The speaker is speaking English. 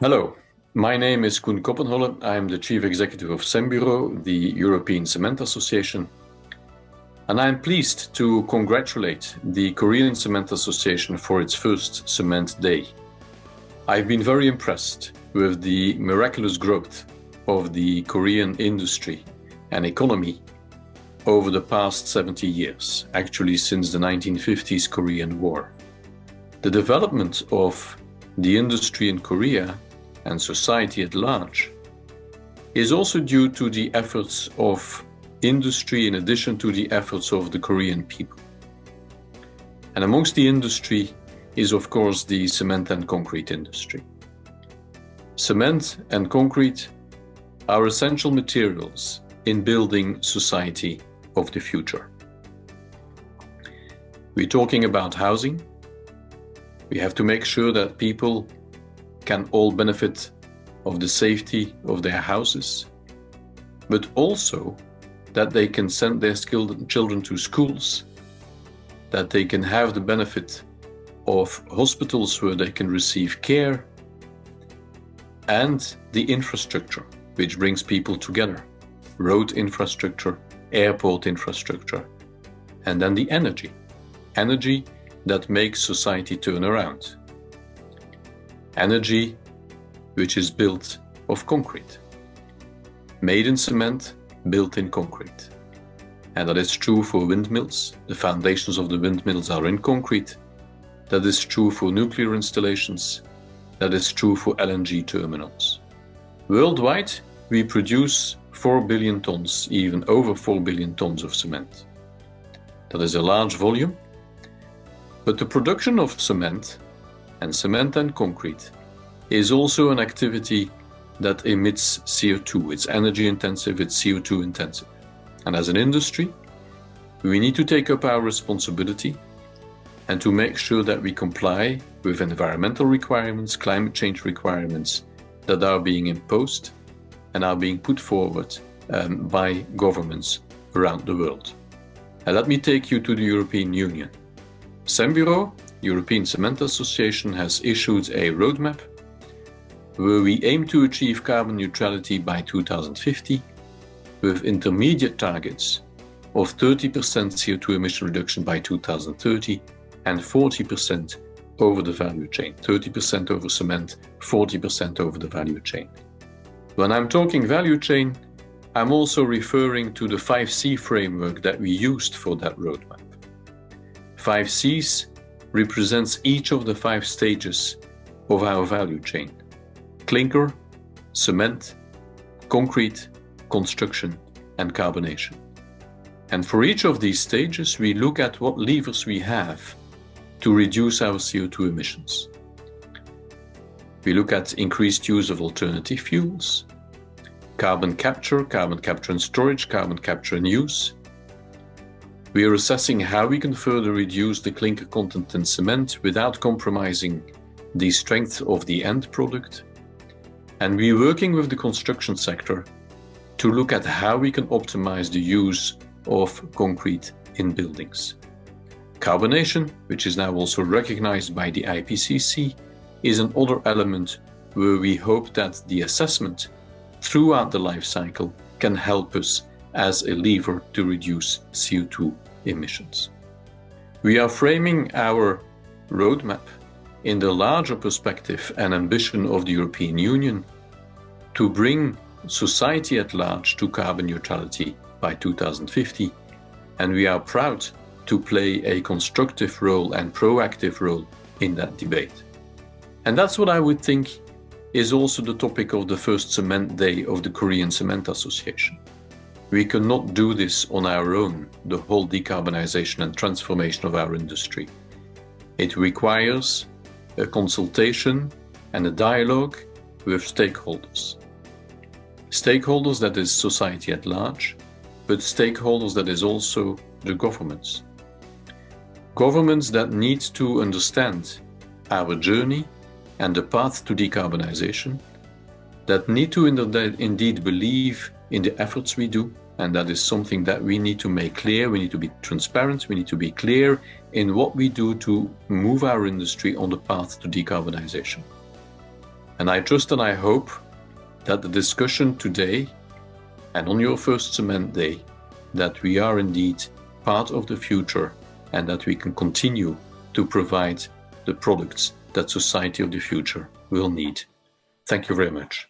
Hello, my name is Koen Koppenholle. I'm the Chief Executive of Cemburo, the European Cement Association. And I'm pleased to congratulate the Korean Cement Association for its first Cement Day. I've been very impressed with the miraculous growth of the Korean industry and economy over the past 70 years, actually since the 1950s Korean War. The development of the industry in Korea and society at large is also due to the efforts of industry in addition to the efforts of the Korean people. And amongst the industry is of course the cement and concrete industry. Cement and concrete are essential materials in building society of the future. We're talking about housing. We have to make sure that people can all benefit of the safety of their houses, but also that they can send their skilled children to schools, that they can have the benefit of hospitals where they can receive care, and the infrastructure which brings people together, road infrastructure, airport infrastructure, and then the energy that makes society turn around. Energy which is built of concrete, made in cement, built in concrete. And that is true for windmills. The foundations of the windmills are in concrete. That is true for nuclear installations. That is true for LNG terminals. Worldwide, we produce 4 billion tons, even over 4 billion tons of cement. That is a large volume, but the production of cement and concrete is also an activity that emits CO2. It's energy intensive, it's CO2 intensive. And as an industry, we need to take up our responsibility and to make sure that we comply with environmental requirements, climate change requirements that are being imposed and are being put forward by governments around the world. And let me take you to the European Union. Cemburo, European Cement Association, has issued a roadmap where we aim to achieve carbon neutrality by 2050 with intermediate targets of 30% CO2 emission reduction by 2030 and 40% over the value chain, 30% over cement, 40% over the value chain. When I'm talking value chain, I'm also referring to the 5C framework that we used for that roadmap. 5 Cs represents each of the 5 stages of our value chain: clinker, cement, concrete, construction, and carbonation. And for each of these stages, we look at what levers we have to reduce our CO2 emissions. We look at increased use of alternative fuels, carbon capture and storage, carbon capture and use. We are assessing how we can further reduce the clinker content in cement without compromising the strength of the end product. And we're working with the construction sector to look at how we can optimize the use of concrete in buildings. Carbonation, which is now also recognized by the IPCC, is another element where we hope that the assessment throughout the life cycle can help us as a lever to reduce CO2 emissions. We are framing our roadmap in the larger perspective and ambition of the European Union to bring society at large to carbon neutrality by 2050, and we are proud to play a constructive role and proactive role in that debate. And that's what I would think is also the topic of the first Cement Day of the Korean Cement Association. We cannot do this on our own, the whole decarbonization and transformation of our industry. It requires a consultation and a dialogue with stakeholders. Stakeholders that is society at large, but stakeholders that is also the governments. Governments that need to understand our journey and the path to decarbonization, that need to indeed believe in the efforts we do, and that is something that we need to make clear. We need to be transparent, we need to be clear in what we do to move our industry on the path to decarbonization. And I trust and I hope that the discussion today and on your first cement day, that we are indeed part of the future and that we can continue to provide the products that society of the future will need. Thank you very much.